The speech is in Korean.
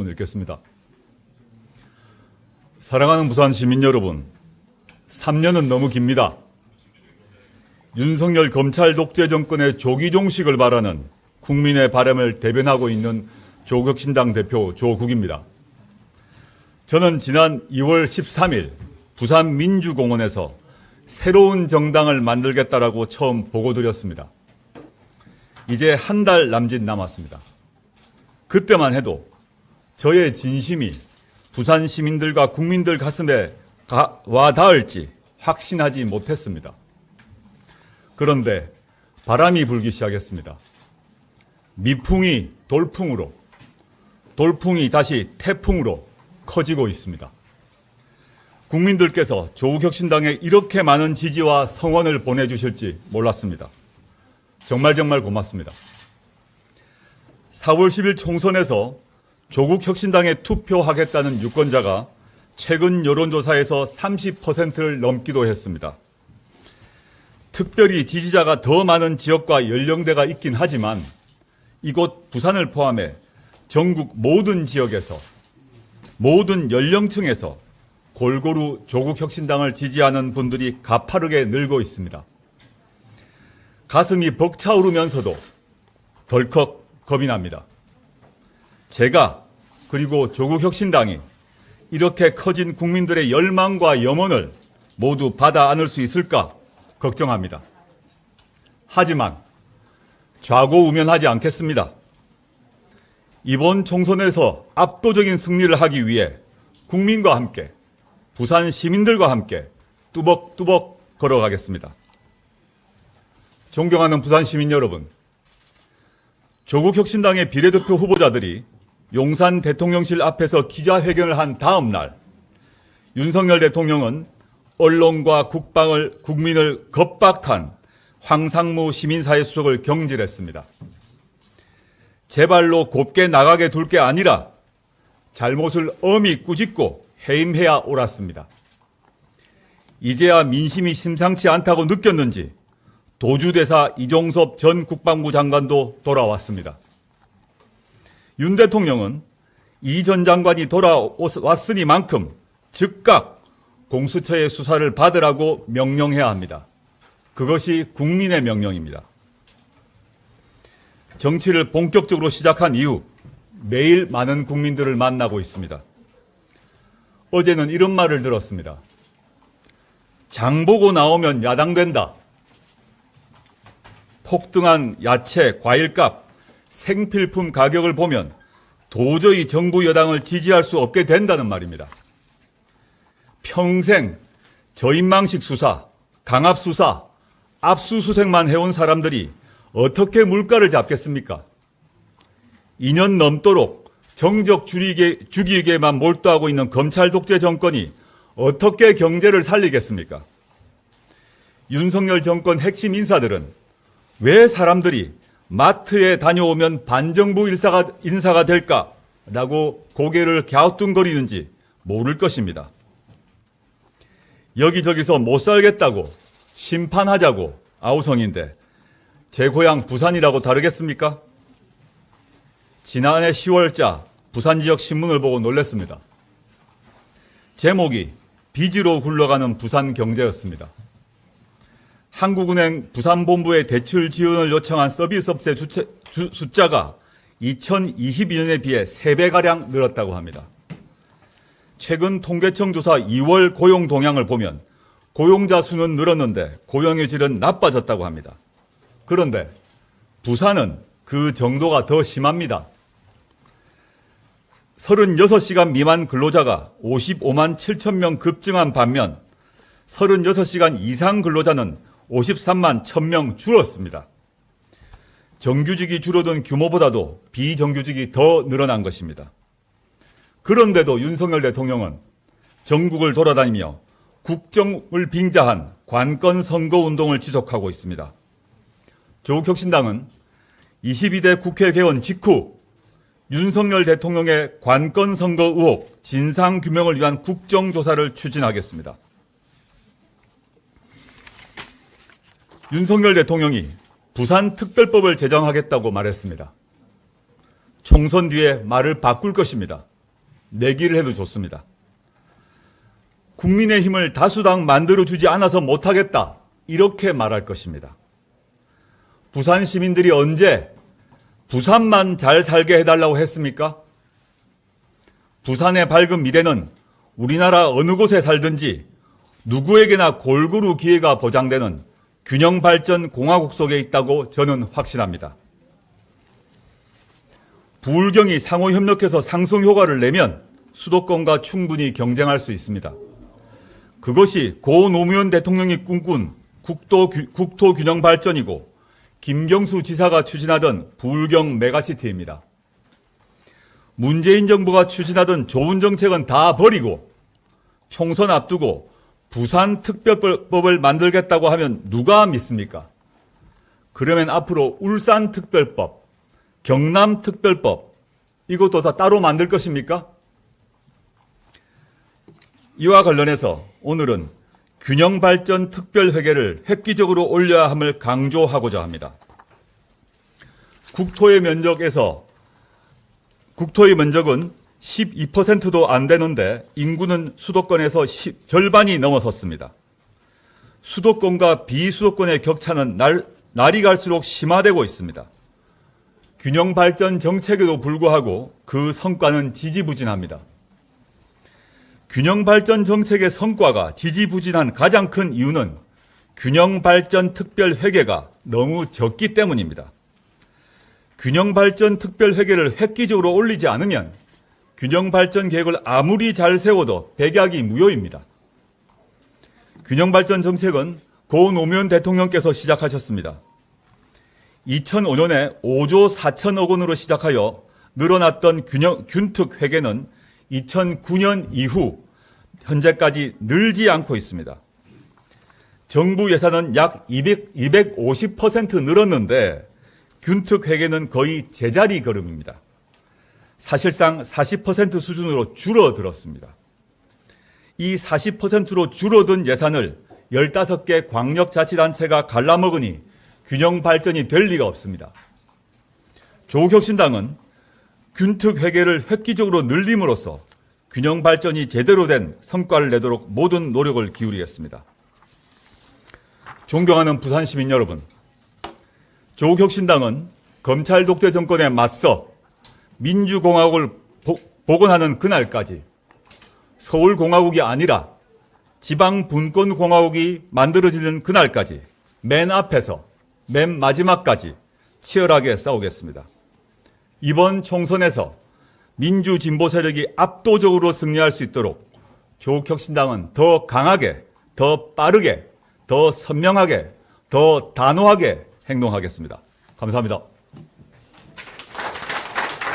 말씀을 읽겠습니다. 사랑하는 부산 시민 여러분, 3년은 너무 깁니다. 윤석열 검찰 독재 정권의 조기 종식을 바라는 국민의 바람을 대변하고 있는 조국혁신당 대표 조국입니다. 저는 지난 2월 13일 부산 민주공원에서 새로운 정당을 만들겠다라고 처음 보고드렸습니다. 이제 한 달 남짓 남았습니다. 그때만 해도 저의 진심이 부산 시민들과 국민들 가슴에 와 닿을지 확신하지 못했습니다. 그런데 바람이 불기 시작했습니다. 미풍이 돌풍으로, 돌풍이 다시 태풍으로 커지고 있습니다. 국민들께서 조국혁신당에 이렇게 많은 지지와 성원을 보내주실지 몰랐습니다. 정말 고맙습니다. 4월 10일 총선에서 조국혁신당에 투표하겠다는 유권자가 최근 여론조사에서 30%를 넘기도 했습니다. 특별히 지지자가 더 많은 지역과 연령대가 있긴 하지만 이곳 부산을 포함해 전국 모든 지역에서 모든 연령층에서 골고루 조국혁신당을 지지하는 분들이 가파르게 늘고 있습니다. 가슴이 벅차오르면서도 덜컥 겁이 납니다. 제가 그리고 조국혁신당이 이렇게 커진 국민들의 열망과 염원을 모두 받아 안을 수 있을까 걱정합니다. 하지만 좌고우면하지 않겠습니다. 이번 총선에서 압도적인 승리를 하기 위해 국민과 함께 부산 시민들과 함께 뚜벅뚜벅 걸어가겠습니다. 존경하는 부산 시민 여러분, 조국혁신당의 비례대표 후보자들이 용산 대통령실 앞에서 기자회견을 한 다음 날 윤석열 대통령은 언론과 국민을 겁박한 황상무 시민사회수석을 경질했습니다. 제 발로 곱게 나가게 둘 게 아니라 잘못을 엄히 꾸짖고 해임해야 옳았습니다. 이제야 민심이 심상치 않다고 느꼈는지 도주대사 이종섭 전 국방부 장관도 돌아왔습니다. 윤 대통령은 이 전 장관이 돌아왔으니만큼 즉각 공수처의 수사를 받으라고 명령해야 합니다. 그것이 국민의 명령입니다. 정치를 본격적으로 시작한 이후 매일 많은 국민들을 만나고 있습니다. 어제는 이런 말을 들었습니다. 장 보고 나오면 야당된다. 폭등한 야채, 과일값, 생필품 가격을 보면 도저히 정부 여당을 지지할 수 없게 된다는 말입니다. 평생 저인망식 수사, 강압 수사, 압수수색만 해온 사람들이 어떻게 물가를 잡겠습니까? 2년 넘도록 정적 죽이기에만 몰두하고 있는 검찰 독재 정권이 어떻게 경제를 살리겠습니까? 윤석열 정권 핵심 인사들은 왜 사람들이 마트에 다녀오면 반정부 인사가 될까라고 고개를 갸우뚱거리는지 모를 것입니다. 여기저기서 못 살겠다고 심판하자고 아우성인데 제 고향 부산이라고 다르겠습니까? 지난해 10월자 부산 지역 신문을 보고 놀랐습니다. 제목이 빚으로 굴러가는 부산 경제였습니다. 한국은행 부산본부에 대출 지원을 요청한 서비스업체 숫자가 2022년에 비해 3배가량 늘었다고 합니다. 최근 통계청 조사 2월 고용 동향을 보면 고용자 수는 늘었는데 고용의 질은 나빠졌다고 합니다. 그런데 부산은 그 정도가 더 심합니다. 36시간 미만 근로자가 55만 7천 명 급증한 반면 36시간 이상 근로자는 53만 1,000명 줄었습니다. 정규직이 줄어든 규모보다도 비정규직이 더 늘어난 것입니다. 그런데도 윤석열 대통령은 전국을 돌아다니며 국정을 빙자한 관건 선거 운동을 지속하고 있습니다. 조국혁신당은 22대 국회 개원 직후 윤석열 대통령의 관건 선거 의혹 진상 규명을 위한 국정조사를 추진하겠습니다. 윤석열 대통령이 부산특별법을 제정하겠다고 말했습니다. 총선 뒤에 말을 바꿀 것입니다. 내기를 해도 좋습니다. 국민의힘을 다수당 만들어주지 않아서 못하겠다, 이렇게 말할 것입니다. 부산 시민들이 언제 부산만 잘 살게 해달라고 했습니까? 부산의 밝은 미래는 우리나라 어느 곳에 살든지 누구에게나 골고루 기회가 보장되는 균형발전 공화국 속에 있다고 저는 확신합니다. 부울경이 상호협력해서 상승효과를 내면 수도권과 충분히 경쟁할 수 있습니다. 그것이 고 노무현 대통령이 꿈꾼 국토균형발전이고 김경수 지사가 추진하던 부울경 메가시티입니다. 문재인 정부가 추진하던 좋은 정책은 다 버리고 총선 앞두고 부산특별법을 만들겠다고 하면 누가 믿습니까? 그러면 앞으로 울산특별법, 경남특별법, 이것도 다 따로 만들 것입니까? 이와 관련해서 오늘은 균형발전 특별회계를 획기적으로 올려야 함을 강조하고자 합니다. 국토의 면적은 12%도 안 되는데 인구는 수도권에서 절반이 넘어섰습니다. 수도권과 비수도권의 격차는 날이 갈수록 심화되고 있습니다. 균형발전 정책에도 불구하고 그 성과는 지지부진합니다. 균형발전 정책의 성과가 지지부진한 가장 큰 이유는 균형발전 특별회계가 너무 적기 때문입니다. 균형발전 특별회계를 획기적으로 올리지 않으면 균형발전 계획을 아무리 잘 세워도 백약이 무효입니다. 균형발전 정책은 고 노무현 대통령께서 시작하셨습니다. 2005년에 5조 4천억 원으로 시작하여 늘어났던 균특회계는 2009년 이후 현재까지 늘지 않고 있습니다. 정부 예산은 약 250% 늘었는데 균특회계는 거의 제자리 걸음입니다. 사실상 40% 수준으로 줄어들었습니다. 이 40%로 줄어든 예산을 15개 광역자치단체가 갈라먹으니 균형발전이 될 리가 없습니다. 조국혁신당은 균특회계를 획기적으로 늘림으로써 균형발전이 제대로 된 성과를 내도록 모든 노력을 기울이겠습니다. 존경하는 부산 시민 여러분, 조국혁신당은 검찰 독재 정권에 맞서 민주공화국을 복원하는 그날까지 서울공화국이 아니라 지방분권공화국이 만들어지는 그날까지 맨 앞에서 맨 마지막까지 치열하게 싸우겠습니다. 이번 총선에서 민주진보 세력이 압도적으로 승리할 수 있도록 조국혁신당은 더 강하게, 더 빠르게, 더 선명하게, 더 단호하게 행동하겠습니다. 감사합니다.